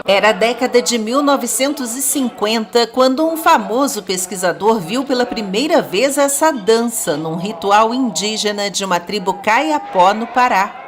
Era a década de 1950, quando um famoso pesquisador viu pela primeira vez essa dança num ritual indígena de uma tribo Kayapó, no Pará.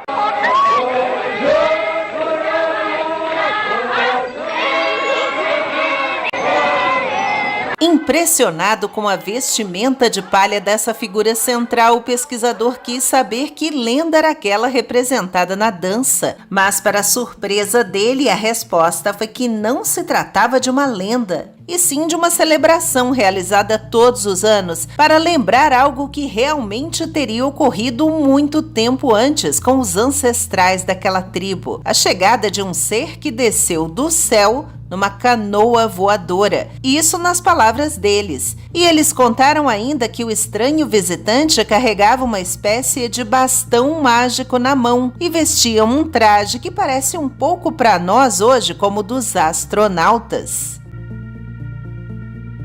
Impressionado com a vestimenta de palha dessa figura central, o pesquisador quis saber que lenda era aquela representada na dança. Mas, para a surpresa dele, a resposta foi que não se tratava de uma lenda, e sim de uma celebração realizada todos os anos para lembrar algo que realmente teria ocorrido muito tempo antes com os ancestrais daquela tribo: a chegada de um ser que desceu do céu numa canoa voadora, isso nas palavras deles. E eles contaram ainda que o estranho visitante carregava uma espécie de bastão mágico na mão e vestia um traje que parece um pouco para nós hoje como o dos astronautas.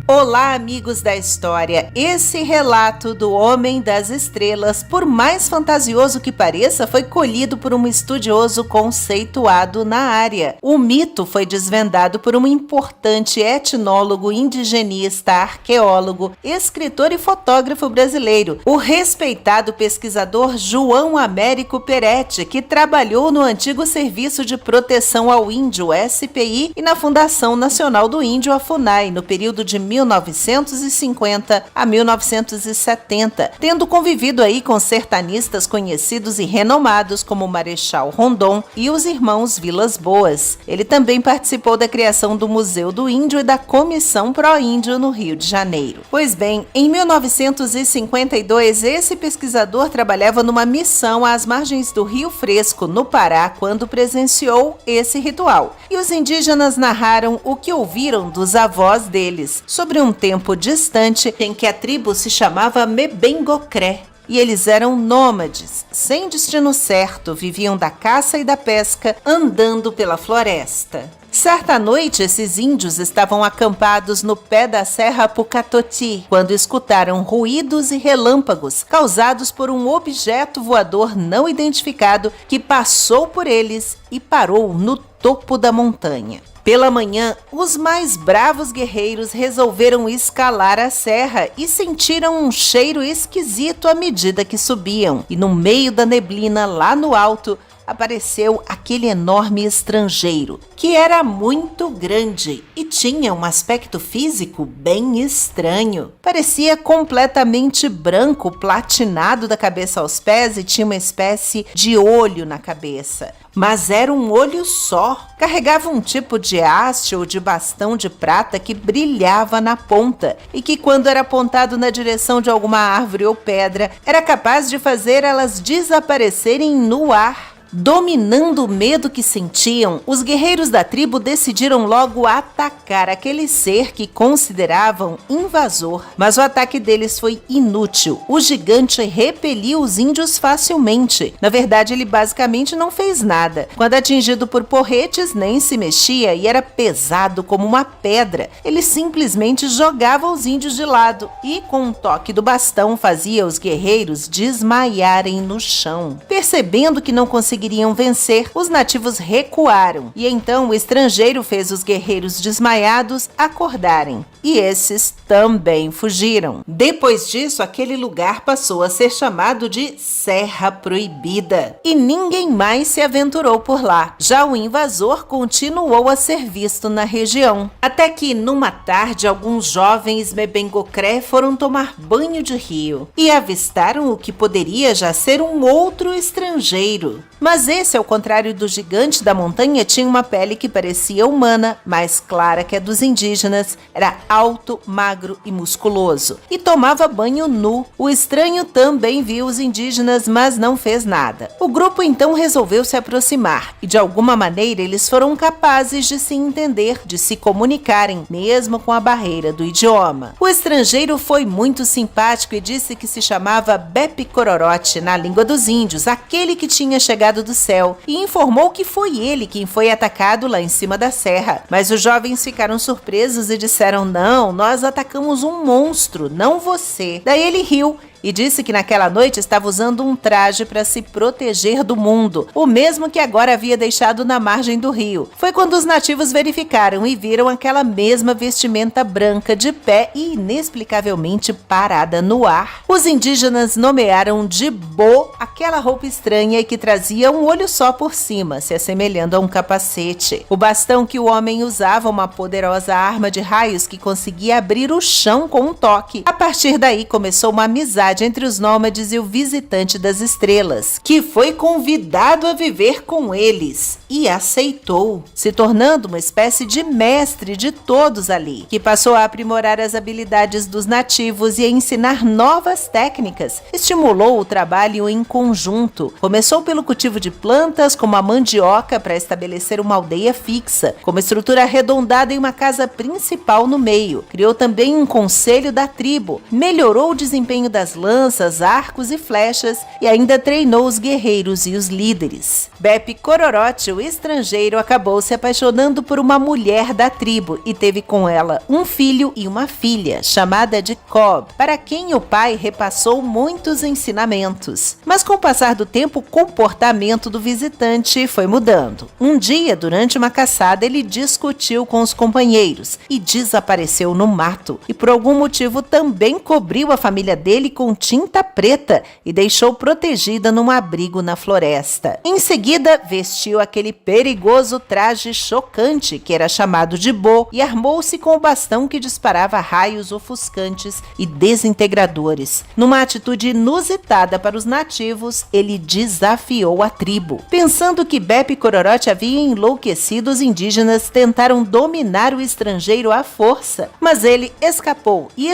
Olá, amigos da história! Esse relato do Homem das Estrelas, por mais fantasioso que pareça, foi colhido por um estudioso conceituado na área. O mito foi desvendado por um importante etnólogo, indigenista, arqueólogo, escritor e fotógrafo brasileiro, o respeitado pesquisador João Américo Peretti, que trabalhou no antigo Serviço de Proteção ao Índio, SPI, e na Fundação Nacional do Índio, a FUNAI, no período de 1950 a 1970, tendo convivido aí com sertanistas conhecidos e renomados como Marechal Rondon e os irmãos Vilas Boas. Ele também participou da criação do Museu do Índio e da Comissão Pró-Índio no Rio de Janeiro. Pois bem, em 1952, esse pesquisador trabalhava numa missão às margens do Rio Fresco, no Pará, quando presenciou esse ritual. E os indígenas narraram o que ouviram dos avós deles, sobre um tempo distante em que a tribo se chamava Mebengocré. E eles eram nômades, sem destino certo, viviam da caça e da pesca, andando pela floresta. Certa noite, esses índios estavam acampados no pé da Serra Pucatoti, quando escutaram ruídos e relâmpagos causados por um objeto voador não identificado que passou por eles e parou no topo da montanha. Pela manhã, os mais bravos guerreiros resolveram escalar a serra e sentiram um cheiro esquisito à medida que subiam. E no meio da neblina, lá no alto, apareceu aquele enorme estrangeiro, que era muito grande e tinha um aspecto físico bem estranho. Parecia completamente branco, platinado da cabeça aos pés, e tinha uma espécie de olho na cabeça. Mas era um olho só. Carregava um tipo de haste ou de bastão de prata que brilhava na ponta e que, quando era apontado na direção de alguma árvore ou pedra, era capaz de fazer elas desaparecerem no ar. Dominando o medo que sentiam, os guerreiros da tribo decidiram logo atacar aquele ser que consideravam invasor. Mas o ataque deles foi inútil. O gigante repeliu os índios facilmente. Na verdade, ele basicamente não fez nada. Quando atingido por porretes, nem se mexia e era pesado como uma pedra. Ele simplesmente jogava os índios de lado e, com um toque do bastão, fazia os guerreiros desmaiarem no chão. Percebendo que não conseguiriam vencer, os nativos recuaram, e então o estrangeiro fez os guerreiros desmaiados acordarem, e esses também fugiram. Depois disso, aquele lugar passou a ser chamado de Serra Proibida, e ninguém mais se aventurou por lá. Já o invasor continuou a ser visto na região, até que, numa tarde, alguns jovens Mebengocré foram tomar banho de rio, e avistaram o que poderia já ser um outro estrangeiro. Mas esse, ao contrário do gigante da montanha, tinha uma pele que parecia humana, mais clara que a dos indígenas, era alto, magro e musculoso, e tomava banho nu. O estranho também viu os indígenas, mas não fez nada. O grupo então resolveu se aproximar, e de alguma maneira eles foram capazes de se entender, de se comunicarem, mesmo com a barreira do idioma. O estrangeiro foi muito simpático e disse que se chamava Bepi Cororote, na língua dos índios, aquele que tinha chegado do céu, e informou que foi ele quem foi atacado lá em cima da serra. Mas os jovens ficaram surpresos e disseram: não, nós atacamos um monstro, não você. Daí ele riu e disse que naquela noite estava usando um traje para se proteger do mundo, o mesmo que agora havia deixado na margem do rio. Foi quando os nativos verificaram e viram aquela mesma vestimenta branca de pé e inexplicavelmente parada no ar. Os indígenas nomearam de Bo aquela roupa estranha e que trazia um olho só por cima, se assemelhando a um capacete. O bastão que o homem usava, uma poderosa arma de raios que conseguia abrir o chão com um toque. A partir daí começou uma amizade entre os nômades e o visitante das estrelas, que foi convidado a viver com eles e aceitou, se tornando uma espécie de mestre de todos ali, que passou a aprimorar as habilidades dos nativos e a ensinar novas técnicas. Estimulou o trabalho em conjunto. Começou pelo cultivo de plantas, como a mandioca, para estabelecer uma aldeia fixa, com uma estrutura arredondada e uma casa principal no meio. Criou também um conselho da tribo, melhorou o desempenho das lanças, arcos e flechas e ainda treinou os guerreiros e os líderes. Bepi Kororote, o estrangeiro, acabou se apaixonando por uma mulher da tribo e teve com ela um filho e uma filha, chamada de Cobb, para quem o pai repassou muitos ensinamentos. Mas com o passar do tempo, o comportamento do visitante foi mudando. Um dia, durante uma caçada, ele discutiu com os companheiros e desapareceu no mato, e por algum motivo também cobriu a família dele com tinta preta e deixou protegida num abrigo na floresta. Em seguida, vestiu aquele perigoso traje chocante que era chamado de Bo e armou-se com o bastão que disparava raios ofuscantes e desintegradores. Numa atitude inusitada para os nativos, ele desafiou a tribo. Pensando que Bepi Kororote havia enlouquecido, os indígenas tentaram dominar o estrangeiro à força, mas ele escapou e